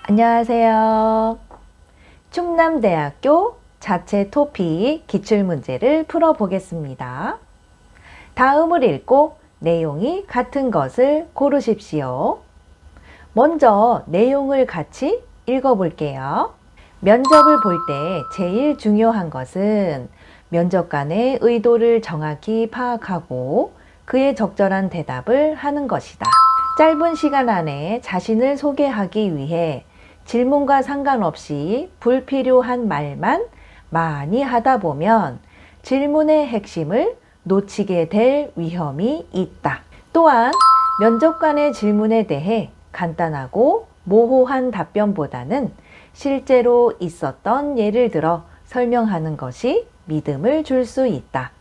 안녕하세요. 충남대학교 자체 토픽 기출문제를 풀어보겠습니다. 다음을 읽고 내용이 같은 것을 고르십시오. 먼저 내용을 같이 읽어볼게요. 면접을 볼 때 제일 중요한 것은 면접관의 의도를 정확히 파악하고 그에 적절한 대답을 하는 것이다. 짧은 시간 안에 자신을 소개하기 위해 질문과 상관없이 불필요한 말만 많이 하다 보면 질문의 핵심을 놓치게 될 위험이 있다. 또한 면접관의 질문에 대해 간단하고 모호한 답변보다는 실제로 있었던 예를 들어 설명하는 것이 믿음을 줄 수 있다.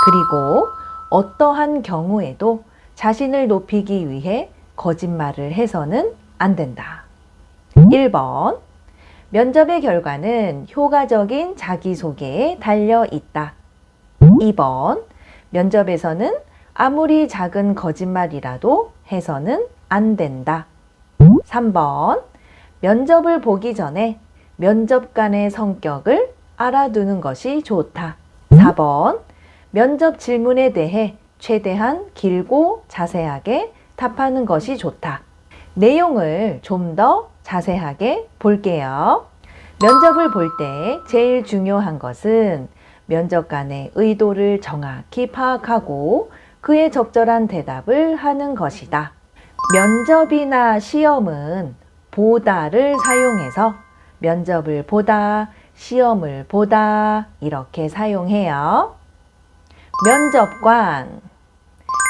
그리고 어떠한 경우에도 자신을 높이기 위해 거짓말을 해서는 안 된다. 1번, 면접의 결과는 효과적인 자기소개에 달려 있다. 2번, 면접에서는 아무리 작은 거짓말이라도 해서는 안 된다. 3번, 면접을 보기 전에 면접관의 성격을 알아두는 것이 좋다. 4번, 면접 질문에 대해 최대한 길고 자세하게 답하는 것이 좋다. 내용을 좀 더 자세하게 볼게요. 면접을 볼 때 제일 중요한 것은 면접관의 의도를 정확히 파악하고 그에 적절한 대답을 하는 것이다. 면접이나 시험은 보다를 사용해서 면접을 보다, 시험을 보다 이렇게 사용해요.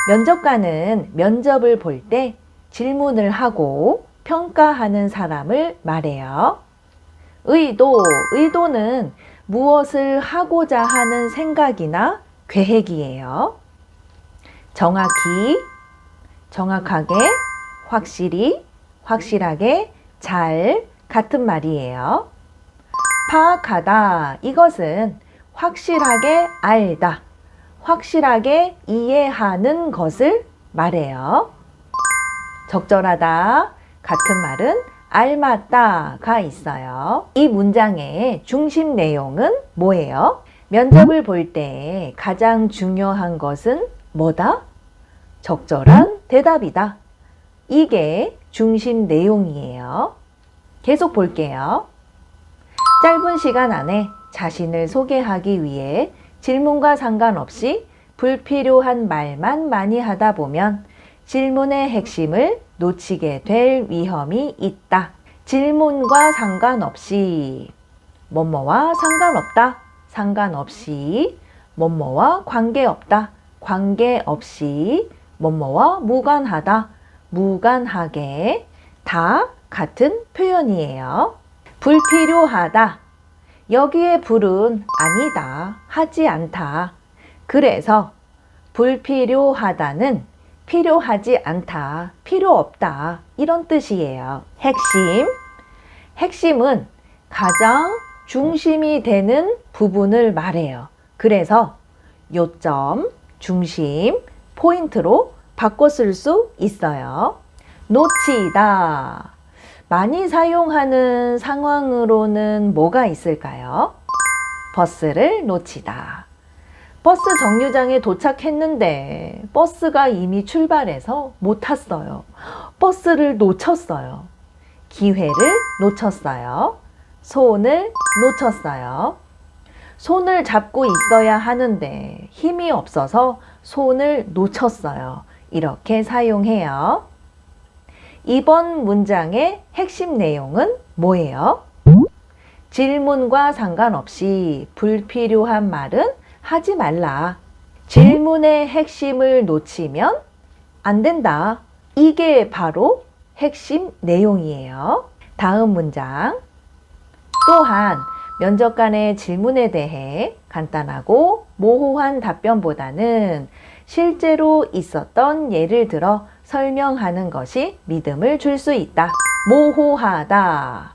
면접관은 면접을 볼 때 질문을 하고 평가하는 사람을 말해요. 의도는 무엇을 하고자 하는 생각이나 계획이에요. 정확하게, 확실히, 확실하게, 잘 같은 말이에요. 파악하다, 이것은 확실하게 알다, 확실하게 이해하는 것을 말해요. 적절하다, 같은 말은 알맞다가 있어요. 이 문장의 중심 내용은 뭐예요? 면접을 볼 때 가장 중요한 것은 뭐다? 적절한 대답이다. 이게 중심 내용이에요. 계속 볼게요. 짧은 시간 안에 자신을 소개하기 위해 질문과 상관없이 불필요한 말만 많이 하다 보면 질문의 핵심을 놓치게 될 위험이 있다. 질문과 상관없이, 뭐뭐와 상관없다, 상관없이, 뭐뭐와 관계없다, 관계없이, 뭐뭐와 무관하다, 무관하게, 다 같은 표현이에요. 불필요하다. 여기에 불은 아니다, 하지 않다. 그래서 불필요하다는 필요하지 않다, 필요 없다 이런 뜻이에요. 핵심은 가장 중심이 되는 부분을 말해요. 그래서 요점, 중심, 포인트로 바꿔 쓸 수 있어요. 놓치다. 많이 사용하는 상황으로는 뭐가 있을까요? 버스를 놓치다. 버스 정류장에 도착했는데 버스가 이미 출발해서 못 탔어요. 버스를 놓쳤어요. 기회를 놓쳤어요. 손을 놓쳤어요. 손을 잡고 있어야 하는데 힘이 없어서 손을 놓쳤어요. 이렇게 사용해요. 이번 문장의 핵심 내용은 뭐예요? 질문과 상관없이 불필요한 말은 하지 말라. 질문의 핵심을 놓치면 안 된다. 이게 바로 핵심 내용이에요. 다음 문장. 또한 면접관의 질문에 대해 간단하고 모호한 답변보다는 실제로 있었던 예를 들어 설명하는 것이 믿음을 줄 수 있다. 모호하다,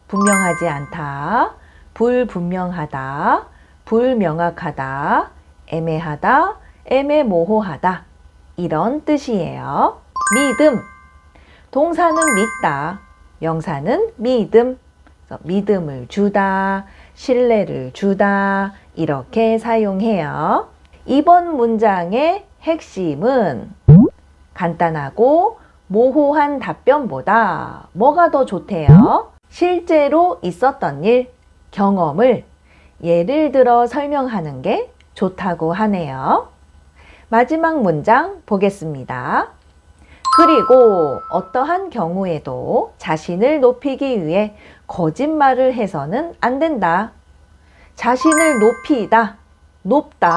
분명하지 않다, 불분명하다, 불명확하다, 애매하다, 애매모호하다 이런 뜻이에요. 믿음, 동사는 믿다, 명사는 믿음. 그래서 믿음을 주다, 신뢰를 주다 이렇게 사용해요. 이번 문장의 핵심은 간단하고 모호한 답변보다 뭐가 더 좋대요? 실제로 있었던 일, 경험을 예를 들어 설명하는 게 좋다고 하네요. 마지막 문장 보겠습니다. 그리고 어떠한 경우에도 자신을 높이기 위해 거짓말을 해서는 안 된다. 자신을 높이다, 높다,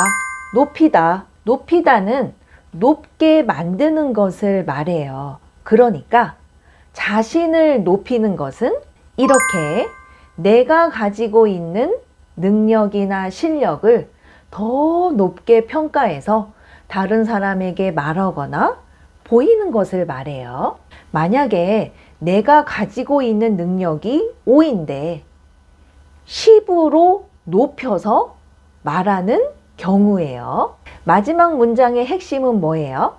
높이다, 높이다는 높게 만드는 것을 말해요. 그러니까 자신을 높이는 것은 이렇게 내가 가지고 있는 능력이나 실력을 더 높게 평가해서 다른 사람에게 말하거나 보이는 것을 말해요. 만약에 내가 가지고 있는 능력이 5인데 10으로 높여서 말하는 경우예요. 마지막 문장의 핵심은 뭐예요?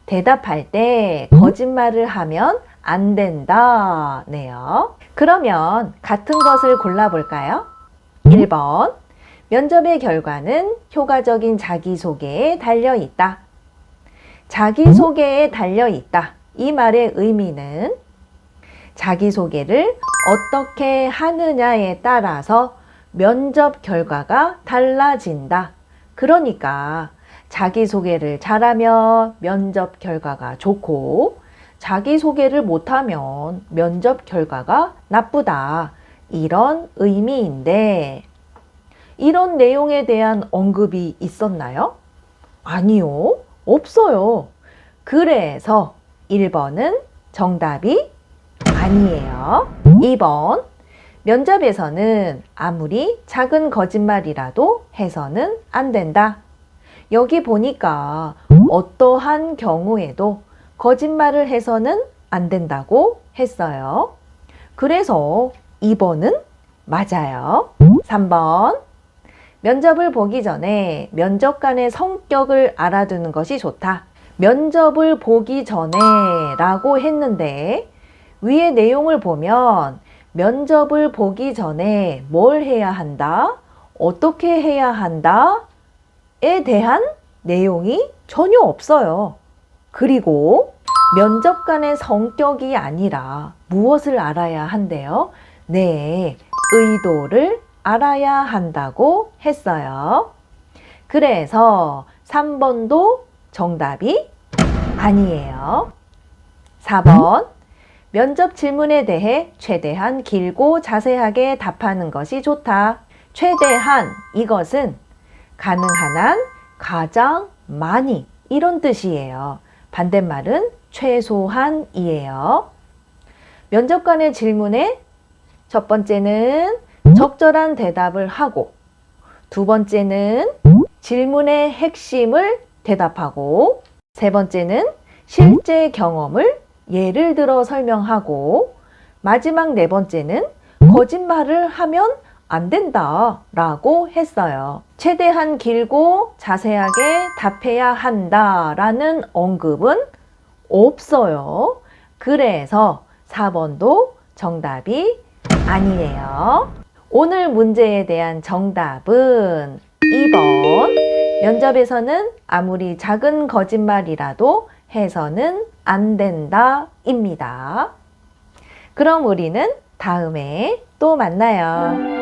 대답할 때 거짓말을 하면 안 된다 네요. 그러면 같은 것을 골라볼까요? 1번, 면접의 결과는 효과적인 자기소개에 달려있다. 자기소개에 달려있다. 이 말의 의미는 자기소개를 어떻게 하느냐에 따라서 면접 결과가 달라진다. 그러니까 자기소개를 잘하면 면접 결과가 좋고 자기소개를 못하면 면접 결과가 나쁘다. 이런 의미인데 이런 내용에 대한 언급이 있었나요? 아니요. 없어요. 그래서 1번은 정답이 아니에요. 2번, 면접에서는 아무리 작은 거짓말이라도 해서는 안 된다. 여기 보니까 어떠한 경우에도 거짓말을 해서는 안 된다고 했어요. 그래서 2번은 맞아요. 3번, 면접을 보기 전에 면접관의 성격을 알아두는 것이 좋다. 면접을 보기 전에 라고 했는데 위의 내용을 보면 면접을 보기 전에 뭘 해야 한다? 어떻게 해야 한다? 에 대한 내용이 전혀 없어요. 그리고 면접관의 성격이 아니라 무엇을 알아야 한대요? 네, 의도를 알아야 한다고 했어요. 그래서 3번도 정답이 아니에요. 4번, 면접 질문에 대해 최대한 길고 자세하게 답하는 것이 좋다. 최대한 이것은 가능한 한, 가장, 많이 이런 뜻이에요. 반대말은 최소한이에요. 면접관의 질문에 첫 번째는 적절한 대답을 하고 두 번째는 질문의 핵심을 대답하고 세 번째는 실제 경험을 예를 들어 설명하고 마지막 네 번째는 거짓말을 하면 안 된다 라고 했어요. 최대한 길고 자세하게 답해야 한다 라는 언급은 없어요. 그래서 4번도 정답이 아니에요. 오늘 문제에 대한 정답은 2번, 면접에서는 아무리 작은 거짓말이라도 해서는 안 된다 입니다. 그럼 우리는 다음에 또 만나요.